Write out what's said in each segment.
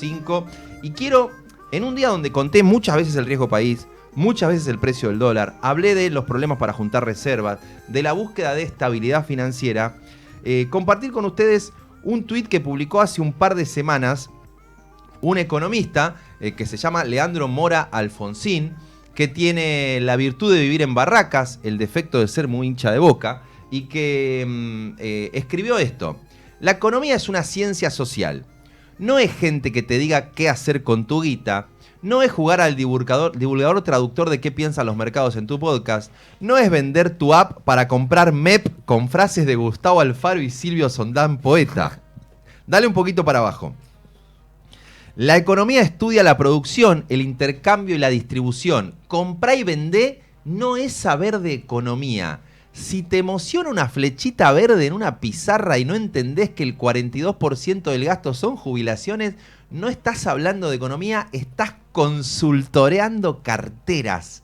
5. Y quiero, en un día donde conté muchas veces el riesgo país, muchas veces el precio del dólar, hablé de los problemas para juntar reservas, de la búsqueda de estabilidad financiera, compartir con ustedes un tuit que publicó hace un par de semanas un economista que se llama Leandro Mora Alfonsín, que tiene la virtud de vivir en Barracas, el defecto de ser muy hincha de Boca, y que escribió esto: la economía es una ciencia social. No es gente que te diga qué hacer con tu guita, no es jugar al divulgador traductor de qué piensan los mercados en tu podcast, no es vender tu app para comprar MEP con frases de Gustavo Alfaro y Silvio Sondán, poeta. Dale un poquito para abajo. La economía estudia la producción, el intercambio y la distribución. Comprá y vendé no es saber de economía. Si te emociona una flechita verde en una pizarra y no entendés que el 42% del gasto son jubilaciones, no estás hablando de economía, estás consultoreando carteras.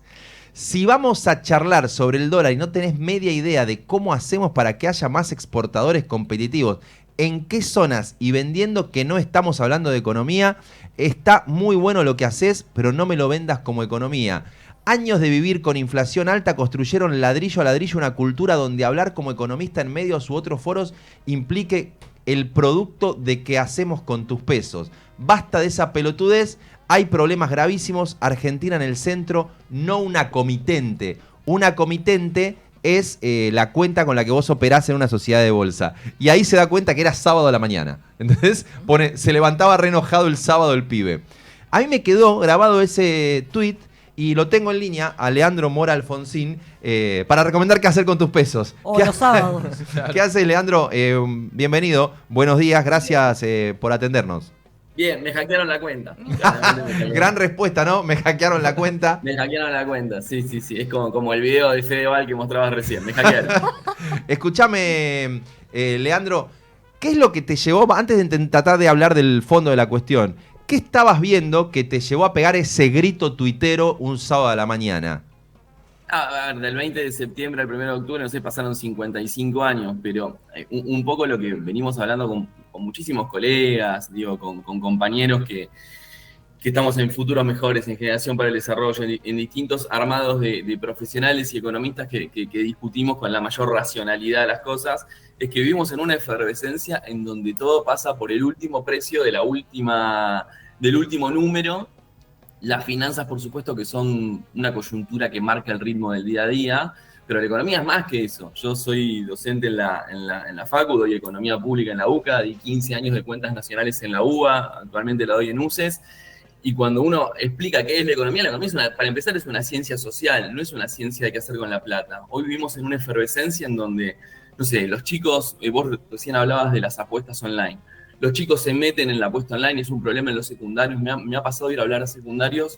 Si vamos a charlar sobre el dólar y no tenés media idea de cómo hacemos para que haya más exportadores competitivos, en qué zonas y vendiendo que no estamos hablando de economía, está muy bueno lo que haces, pero no me lo vendas como economía. Años de vivir con inflación alta construyeron ladrillo a ladrillo una cultura donde hablar como economista en medios u otros foros implique el producto de qué hacemos con tus pesos. Basta de esa pelotudez, hay problemas gravísimos, Argentina en el centro, no una comitente. Una comitente es la cuenta con la que vos operás en una sociedad de bolsa. Y ahí se da cuenta que era sábado a la mañana. Entonces se levantaba re enojado el sábado el pibe. A mí me quedó grabado ese tweet y lo tengo en línea a Leandro Mora Alfonsín para recomendar qué hacer con tus pesos. O los sábados. ¿Qué haces, Leandro? Bienvenido, buenos días, gracias por atendernos. Bien, me hackearon la cuenta. Gran respuesta, ¿no? Me hackearon la cuenta. Me hackearon la cuenta, sí. Es como el video de Fedeval que mostrabas recién. Me hackearon. Escuchame, Leandro, ¿qué es lo que te llevó, antes de tratar de hablar del fondo de la cuestión, qué estabas viendo que te llevó a pegar ese grito tuitero un sábado a la mañana? A ver, del 20 de septiembre al 1 de octubre, no sé, pasaron 55 años, pero un poco lo que venimos hablando con muchísimos colegas, digo, con compañeros que estamos en futuros mejores, en Generación para el Desarrollo, en distintos armados de profesionales y economistas que discutimos con la mayor racionalidad de las cosas, es que vivimos en una efervescencia en donde todo pasa por el último precio del último número. Las finanzas, por supuesto, que son una coyuntura que marca el ritmo del día a día, pero la economía es más que eso. Yo soy docente en la Facu, doy Economía Pública en la UCA, di 15 años de cuentas nacionales en la UBA, actualmente la doy en UCES, y cuando uno explica qué es la economía para empezar es una ciencia social, no es una ciencia de qué hacer con la plata. Hoy vivimos en una efervescencia en donde, no sé, los chicos, vos recién hablabas de las apuestas online. Los chicos se meten en la apuesta online, es un problema en los secundarios. Me ha pasado ir a hablar a secundarios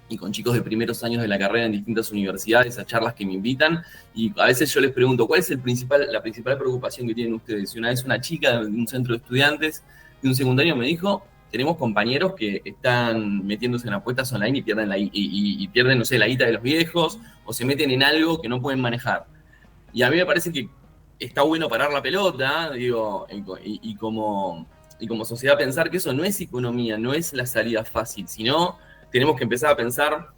y con chicos de primeros años de la carrera en distintas universidades, a charlas que me invitan, y a veces yo les pregunto, ¿cuál es la principal preocupación que tienen ustedes? Y una vez una chica de un centro de estudiantes de un secundario me dijo, tenemos compañeros que están metiéndose en apuestas online y pierden, no sé, la guita de los viejos, o se meten en algo que no pueden manejar. Y a mí me parece que está bueno parar la pelota, digo, y como sociedad pensar que eso no es economía, no es la salida fácil, sino tenemos que empezar a pensar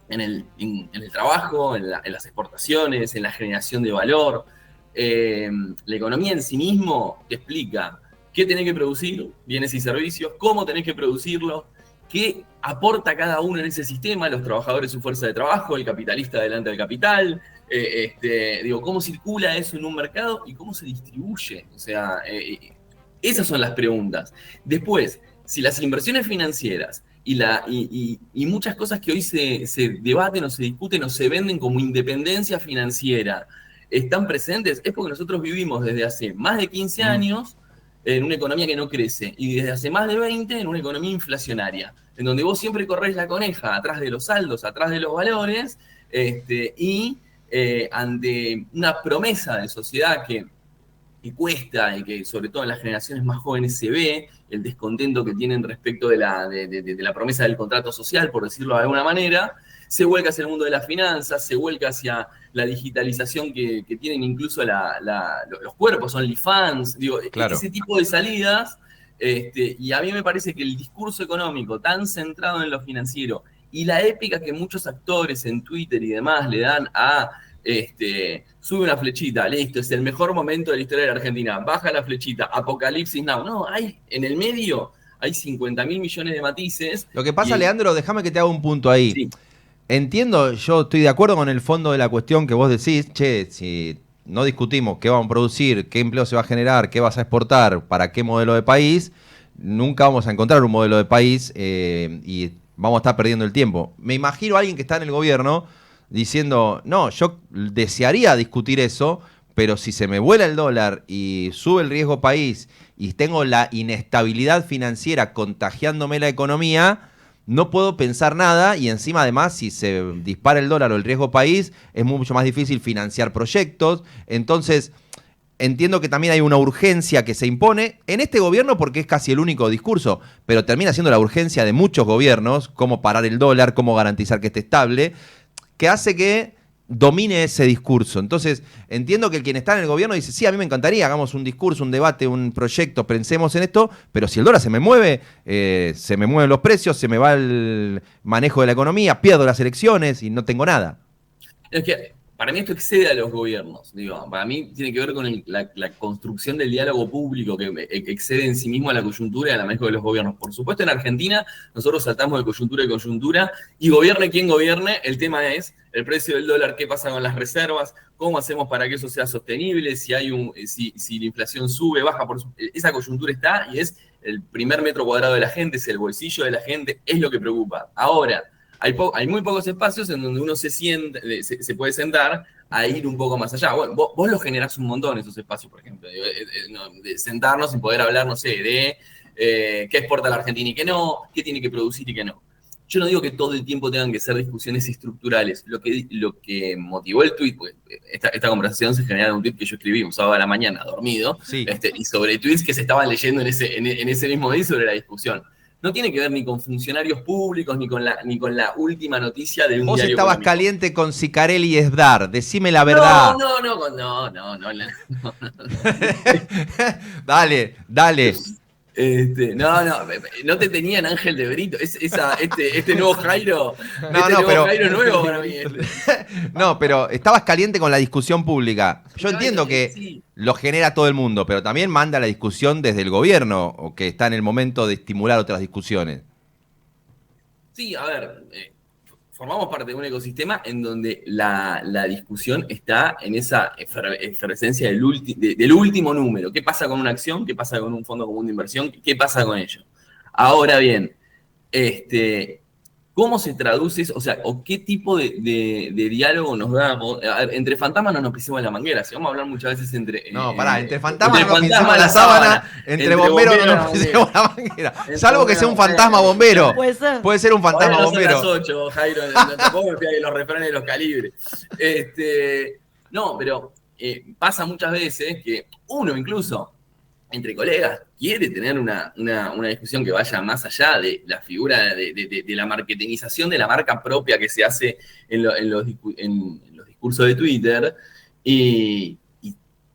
en el trabajo, en las exportaciones, en la generación de valor. La economía en sí mismo te explica qué tenés que producir, bienes y servicios, cómo tenés que producirlos, qué aporta cada uno en ese sistema, los trabajadores su fuerza de trabajo, el capitalista delante del capital, cómo circula eso en un mercado y cómo se distribuye. O sea, esas son las preguntas. Después, si las inversiones financieras y muchas cosas que hoy se debaten o se discuten o se venden como independencia financiera están presentes, es porque nosotros vivimos desde hace más de 15 años en una economía que no crece y desde hace más de 20 en una economía inflacionaria, en donde vos siempre corres la coneja atrás de los saldos, atrás de los valores, ante una promesa de sociedad que cuesta y que sobre todo en las generaciones más jóvenes se ve el descontento que tienen respecto de la promesa del contrato social, por decirlo de alguna manera, se vuelca hacia el mundo de las finanzas, se vuelca hacia la digitalización que tienen incluso los cuerpos, OnlyFans, digo, claro. Ese tipo de salidas Y a mí me parece que el discurso económico tan centrado en lo financiero y la épica que muchos actores en Twitter y demás le dan a sube una flechita, listo, es el mejor momento de la historia de la Argentina, baja la flechita, apocalipsis now. No, en el medio hay 50.000 millones de matices. Lo que pasa, Leandro, déjame que te haga un punto ahí. Sí. Entiendo, yo estoy de acuerdo con el fondo de la cuestión que vos decís, che, si no discutimos qué vamos a producir, qué empleo se va a generar, qué vas a exportar, para qué modelo de país, nunca vamos a encontrar un modelo de país y vamos a estar perdiendo el tiempo. Me imagino a alguien que está en el gobierno diciendo, no, yo desearía discutir eso, pero si se me vuela el dólar y sube el riesgo país y tengo la inestabilidad financiera contagiándome la economía, no puedo pensar nada y encima además si se dispara el dólar o el riesgo país es mucho más difícil financiar proyectos. Entonces entiendo que también hay una urgencia que se impone en este gobierno porque es casi el único discurso, pero termina siendo la urgencia de muchos gobiernos, cómo parar el dólar, cómo garantizar que esté estable, que hace que domine ese discurso. Entonces, entiendo que quien está en el gobierno dice, sí, a mí me encantaría, hagamos un discurso, un debate, un proyecto, pensemos en esto, pero si el dólar se me mueven los precios, se me va el manejo de la economía, pierdo las elecciones y no tengo nada. Es que para mí esto excede a los gobiernos, digo, para mí tiene que ver con la construcción del diálogo público que excede en sí mismo a la coyuntura y al manejo de los gobiernos. Por supuesto, en Argentina nosotros saltamos de coyuntura y coyuntura y gobierne quien gobierne, el tema es el precio del dólar, qué pasa con las reservas, cómo hacemos para que eso sea sostenible, si la inflación sube, baja, esa coyuntura está y es el primer metro cuadrado de la gente, es el bolsillo de la gente, es lo que preocupa. Ahora, hay muy pocos espacios en donde uno se puede sentar a ir un poco más allá. Bueno, vos lo generás un montón esos espacios, por ejemplo, de sentarnos y poder hablar, no sé, de qué exporta la Argentina y qué no, qué tiene que producir y qué no. Yo no digo que todo el tiempo tengan que ser discusiones estructurales. Lo que motivó el tuit, pues, esta conversación se genera en un tuit que yo escribí un sábado a la mañana, dormido, sí. Y sobre tweets que se estaban leyendo en ese mismo día sobre la discusión. No tiene que ver ni con funcionarios públicos, ni con la última noticia de un Vos diario estabas económico. Caliente con Sicarelli y Esdar, decime la verdad. No. Dale. No te tenían Ángel de Brito. Este nuevo Jairo. Jairo nuevo para mí. No, pero estabas caliente con la discusión pública. Yo entiendo que sí, lo genera todo el mundo, pero también manda la discusión desde el gobierno, o que está en el momento de estimular otras discusiones. Sí, a ver, formamos parte de un ecosistema en donde la discusión está en esa efervescencia del último número. ¿Qué pasa con una acción? ¿Qué pasa con un fondo común de inversión? ¿Qué pasa con ello? Ahora bien, ¿cómo se traduce eso? O sea, ¿o qué tipo de diálogo nos damos? Entre fantasmas no nos pisemos la manguera. Si vamos a hablar muchas veces entre fantasmas no nos pisemos la sábana, entre bomberos no nos pisemos la manguera. Salvo que sea un fantasma bombero. Puede ser un fantasma bombero. Son las 8, Jairo, tampoco me pidas los refranes de los calibres. No, pero pasa muchas veces que uno incluso, entre colegas, quiere tener una discusión que vaya más allá de la figura de la marketingización de la marca propia que se hace en los discursos de Twitter y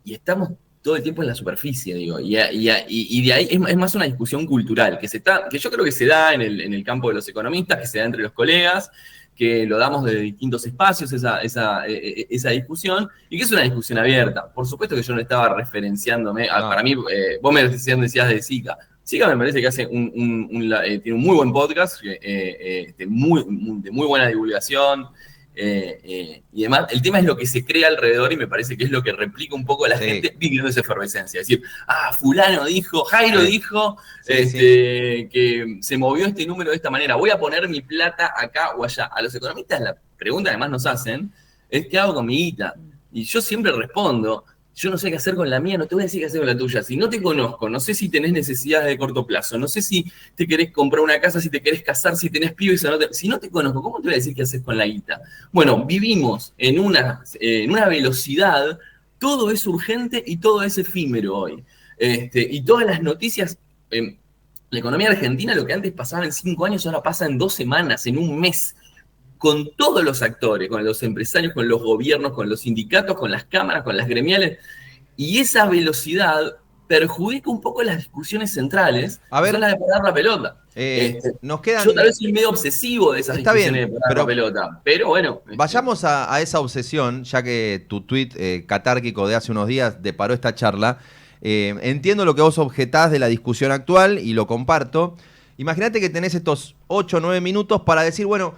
estamos todo el tiempo en la superficie, digo, y de ahí es más una discusión cultural que yo creo que se da en el campo de los economistas, que se da entre los colegas, que lo damos de distintos espacios, esa discusión, y que es una discusión abierta. Por supuesto que yo no estaba referenciándome, para mí, vos me decías de Zika. Zika me parece que hace tiene un muy buen podcast, de muy buena divulgación, y demás. El tema es lo que se crea alrededor y me parece que es lo que replica un poco a la gente viviendo esa efervescencia. Es decir, fulano dijo, Jairo dijo que se movió este número de esta manera, voy a poner mi plata acá o allá. A los economistas la pregunta que además nos hacen es ¿qué hago con mi guita? Y yo siempre respondo, yo no sé qué hacer con la mía, no te voy a decir qué hacer con la tuya. Si no te conozco, no sé si tenés necesidades de corto plazo, no sé si te querés comprar una casa, si te querés casar, si tenés pibes o no si no te conozco, ¿cómo te voy a decir qué haces con la guita? Bueno, vivimos en una velocidad, todo es urgente y todo es efímero hoy. Y todas las noticias, la economía argentina, lo que antes pasaba en 5 años, ahora pasa en 2 semanas, en un mes. Con todos los actores, con los empresarios, con los gobiernos, con los sindicatos, con las cámaras, con las gremiales. Y esa velocidad perjudica un poco las discusiones centrales, A ver, que son las de parar la pelota. nos quedan... Yo tal vez soy medio obsesivo de esas Está discusiones bien, de parar la pelota, pero bueno. Vayamos a esa obsesión, ya que tu tuit catárquico de hace unos días deparó esta charla. Entiendo lo que vos objetás de la discusión actual y lo comparto. Imagínate que tenés estos 8 o 9 minutos para decir, bueno,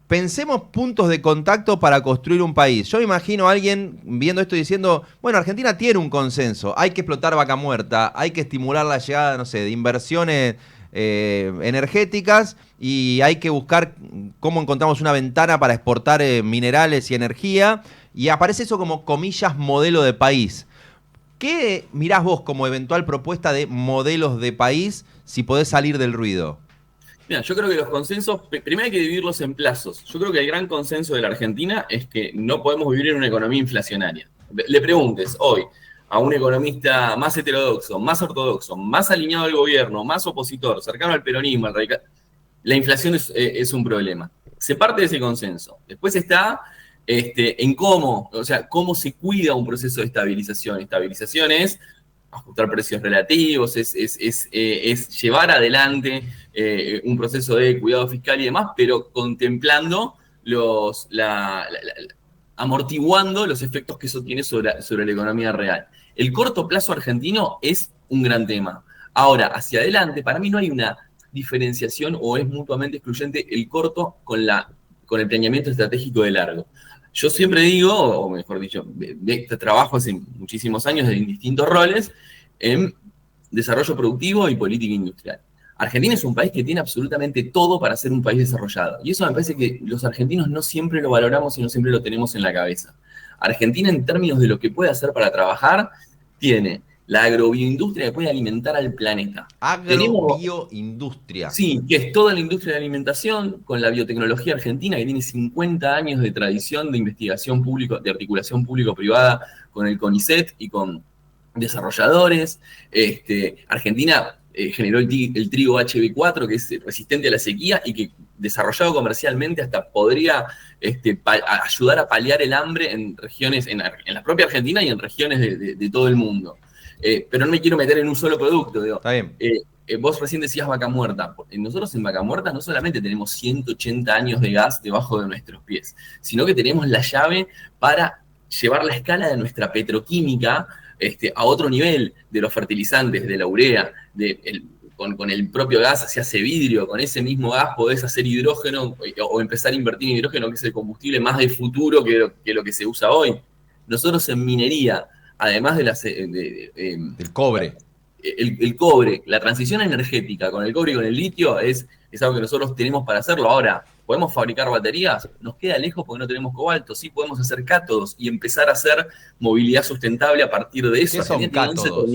pensemos puntos de contacto para construir un país. Yo me imagino a alguien viendo esto y diciendo, bueno, Argentina tiene un consenso, hay que explotar Vaca Muerta, hay que estimular la llegada, no sé, de inversiones energéticas y hay que buscar cómo encontramos una ventana para exportar minerales y energía, y aparece eso como comillas modelo de país. ¿Qué mirás vos como eventual propuesta de modelos de país si podés salir del ruido? Mira, yo creo que los consensos, primero hay que dividirlos en plazos. Yo creo que el gran consenso de la Argentina es que no podemos vivir en una economía inflacionaria. Le preguntes hoy a un economista más heterodoxo, más ortodoxo, más alineado al gobierno, más opositor, cercano al peronismo, al radical, la inflación es un problema. Se parte de ese consenso. Después está en cómo, o sea, cómo se cuida un proceso de estabilización. Estabilización es ajustar precios relativos, es llevar adelante un proceso de cuidado fiscal y demás, pero contemplando amortiguando los efectos que eso tiene sobre la economía real. El corto plazo argentino es un gran tema. Ahora, hacia adelante, para mí no hay una diferenciación o es mutuamente excluyente el corto con el planeamiento estratégico de largo. Yo siempre digo, o mejor dicho, trabajo hace muchísimos años en distintos roles en desarrollo productivo y política industrial. Argentina es un país que tiene absolutamente todo para ser un país desarrollado. Y eso me parece que los argentinos no siempre lo valoramos y no siempre lo tenemos en la cabeza. Argentina, en términos de lo que puede hacer para trabajar, tiene la agrobioindustria que puede alimentar al planeta. Agrobioindustria. Sí, que es toda la industria de alimentación, con la biotecnología argentina, que tiene 50 años de tradición de investigación pública, de articulación público-privada con el CONICET y con desarrolladores. Argentina generó el trigo HB4, que es resistente a la sequía y que desarrollado comercialmente hasta podría ayudar a paliar el hambre en regiones, en la propia Argentina y en regiones de todo el mundo. Pero no me quiero meter en un solo producto. Digo. Está bien. Vos recién decías Vaca Muerta. Nosotros en Vaca Muerta no solamente tenemos 180 años de gas debajo de nuestros pies, sino que tenemos la llave para llevar la escala de nuestra petroquímica a otro nivel, de los fertilizantes, de la urea, con el propio gas se hace vidrio, con ese mismo gas podés hacer hidrógeno o empezar a invertir en hidrógeno, que es el combustible más de futuro que lo que se usa hoy. Nosotros en minería, además del cobre. El cobre, la transición energética con el cobre y con el litio es algo que nosotros tenemos para hacerlo. Ahora, ¿podemos fabricar baterías? Nos queda lejos porque no tenemos cobalto. Sí podemos hacer cátodos y empezar a hacer movilidad sustentable a partir de eso. ¿Qué son cátodos?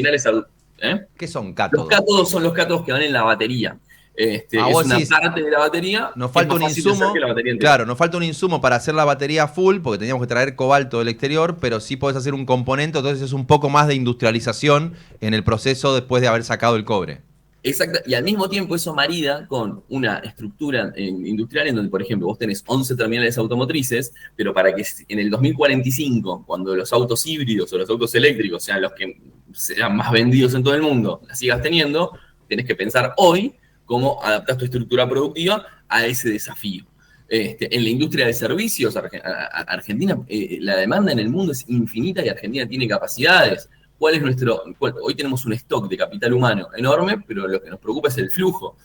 ¿Qué son cátodos? Los cátodos son los cátodos que van en la batería. Es una parte de la batería. Nos falta un insumo. Claro, nos falta un insumo para hacer la batería full, porque teníamos que traer cobalto del exterior, pero sí podés hacer un componente, entonces es un poco más de industrialización en el proceso después de haber sacado el cobre. Exacto, y al mismo tiempo eso marida con una estructura industrial en donde, por ejemplo, vos tenés 11 terminales automotrices, pero para que en el 2045, cuando los autos híbridos o los autos eléctricos sean los que sean más vendidos en todo el mundo, las sigas teniendo, tenés que pensar hoy cómo adaptar tu estructura productiva a ese desafío. En la industria de servicios, Argentina, la demanda en el mundo es infinita y Argentina tiene capacidades. Hoy tenemos un stock de capital humano enorme, pero lo que nos preocupa es el flujo.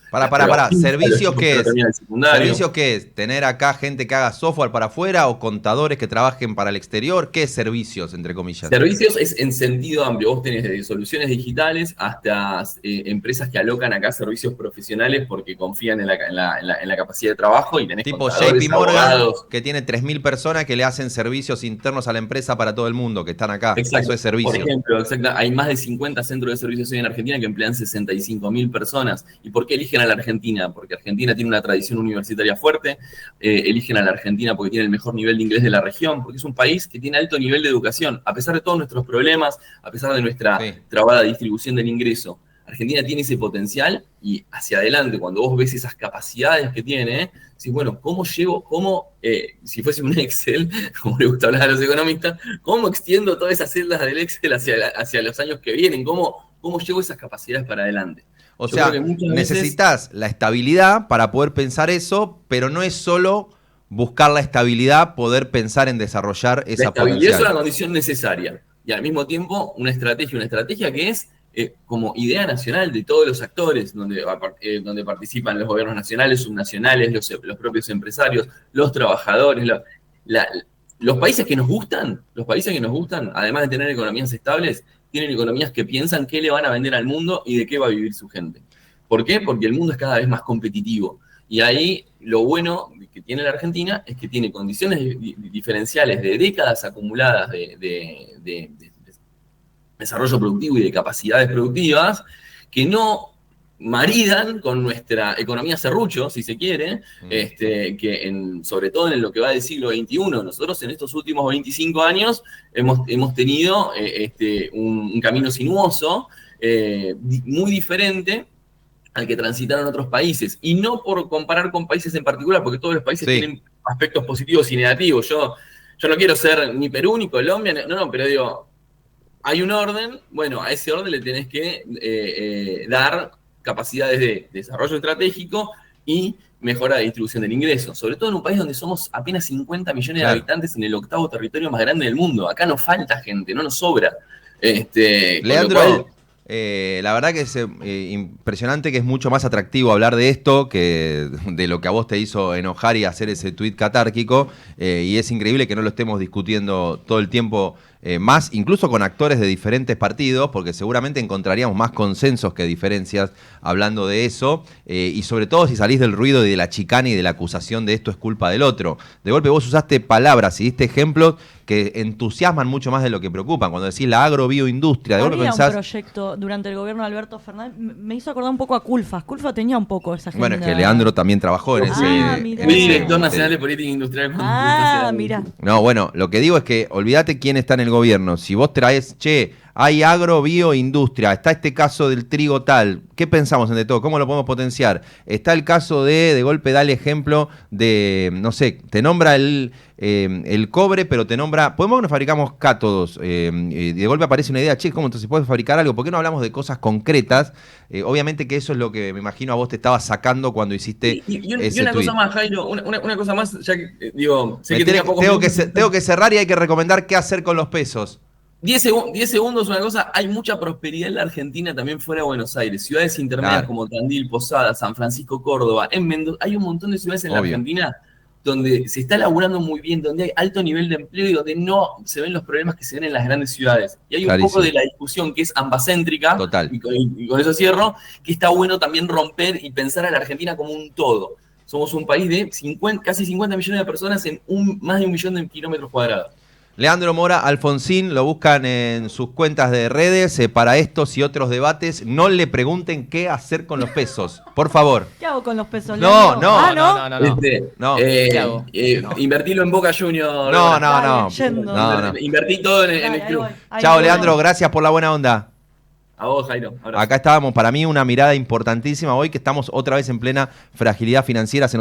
¿Servicios qué es? ¿Servicios qué es? ¿Tener acá gente que haga software para afuera o contadores que trabajen para el exterior? ¿Qué es servicios, entre comillas? Servicios es en sentido amplio. Vos tenés desde soluciones digitales hasta empresas que alocan acá servicios profesionales porque confían en la capacidad de trabajo y tenés tipo JP Morgan, que tiene 3.000 personas que le hacen servicios internos a la empresa para todo el mundo, que están acá. Exacto. Eso es servicio. Por ejemplo, hay más de 50 centros de servicios hoy en Argentina que emplean 65.000 personas. ¿Y por qué eligen a la Argentina? Porque Argentina tiene una tradición universitaria fuerte, eligen a la Argentina porque tiene el mejor nivel de inglés de la región, porque es un país que tiene alto nivel de educación. A pesar de todos nuestros problemas, a pesar de nuestra trabada distribución del ingreso, Argentina tiene ese potencial y hacia adelante, cuando vos ves esas capacidades que tiene, decís, bueno, si fuese un Excel, como le gusta hablar a los economistas, ¿cómo extiendo todas esas celdas del Excel hacia los años que vienen? ¿Cómo llevo esas capacidades para adelante? O sea, necesitas la estabilidad para poder pensar eso, pero no es solo buscar la estabilidad, poder pensar en desarrollar esa potencial. Es una condición necesaria. Y al mismo tiempo, una estrategia que es como idea nacional de todos los actores, donde participan los gobiernos nacionales, subnacionales, los propios empresarios, los trabajadores, los países que nos gustan, además de tener economías estables, tienen economías que piensan qué le van a vender al mundo y de qué va a vivir su gente. ¿Por qué? Porque el mundo es cada vez más competitivo. Y ahí lo bueno que tiene la Argentina es que tiene condiciones diferenciales de décadas acumuladas de desarrollo productivo y de capacidades productivas que no maridan con nuestra economía serrucho, si se quiere, que sobre todo en lo que va del siglo XXI, nosotros en estos últimos 25 años hemos tenido un camino sinuoso, muy diferente al que transitaron otros países. Y no por comparar con países en particular, porque todos los países tienen aspectos positivos y negativos. Yo no quiero ser ni Perú ni Colombia, pero digo, hay un orden, bueno, a ese orden le tenés que dar capacidades de desarrollo estratégico y mejora de distribución del ingreso. Sobre todo en un país donde somos apenas 50 millones de habitantes en el 8º territorio más grande del mundo. Acá nos falta gente, no nos sobra. Leandro, la verdad que es impresionante, que es mucho más atractivo hablar de esto que de lo que a vos te hizo enojar y hacer ese tuit catárquico, y es increíble que no lo estemos discutiendo todo el tiempo más, incluso con actores de diferentes partidos, porque seguramente encontraríamos más consensos que diferencias hablando de eso, y sobre todo si salís del ruido y de la chicana y de la acusación de esto es culpa del otro. De golpe vos usaste palabras y diste ejemplos que entusiasman mucho más de lo que preocupan. Cuando decís la agrobioindustria, de golpe pensás... un proyecto durante el gobierno de Alberto Fernández, me hizo acordar un poco a Culfas. Culfas tenía un poco esa agenda. Bueno, es que Leandro también trabajó en ese... Fui director nacional de política industrial. Mira. No, bueno, lo que digo es que olvídate quién está en el gobierno. Si vos traes, hay agrobioindustria, está este caso del trigo tal, ¿qué pensamos entre todo? ¿Cómo lo podemos potenciar? Está el caso de golpe da el ejemplo de, no sé, te nombra el cobre, pero te nombra, podemos que nos fabricamos cátodos, y de golpe aparece una idea, ¿cómo entonces puedes fabricar algo? ¿Por qué no hablamos de cosas concretas? Obviamente que eso es lo que me imagino a vos te estaba sacando cuando hiciste ese una tweet. Cosa más, Jairo, una cosa más, ya que digo, sé que tengo que cerrar y hay que recomendar qué hacer con los pesos. 10 segundos, una cosa, hay mucha prosperidad en la Argentina también fuera de Buenos Aires. Ciudades intermedias como Tandil, Posadas, San Francisco, Córdoba, en Mendoza. Hay un montón de ciudades en la Argentina donde se está laborando muy bien, donde hay alto nivel de empleo y donde no se ven los problemas que se ven en las grandes ciudades. Y hay un poco de la discusión que es ambacéntrica, y con eso cierro, que está bueno también romper y pensar a la Argentina como un todo. Somos un país de casi 50 millones de personas en más de 1 millón de kilómetros cuadrados. Leandro Mora Alfonsín, lo buscan en sus cuentas de redes. Para estos y otros debates, no le pregunten qué hacer con los pesos, por favor. ¿Qué hago con los pesos? No. ¿Qué hago? Invertirlo en Boca Juniors. No. Invertí todo en el club. Chao, Leandro, gracias por la buena onda. A vos, Jairo. Abrazo. Acá estábamos, para mí una mirada importantísima hoy, que estamos otra vez en plena fragilidad financiera.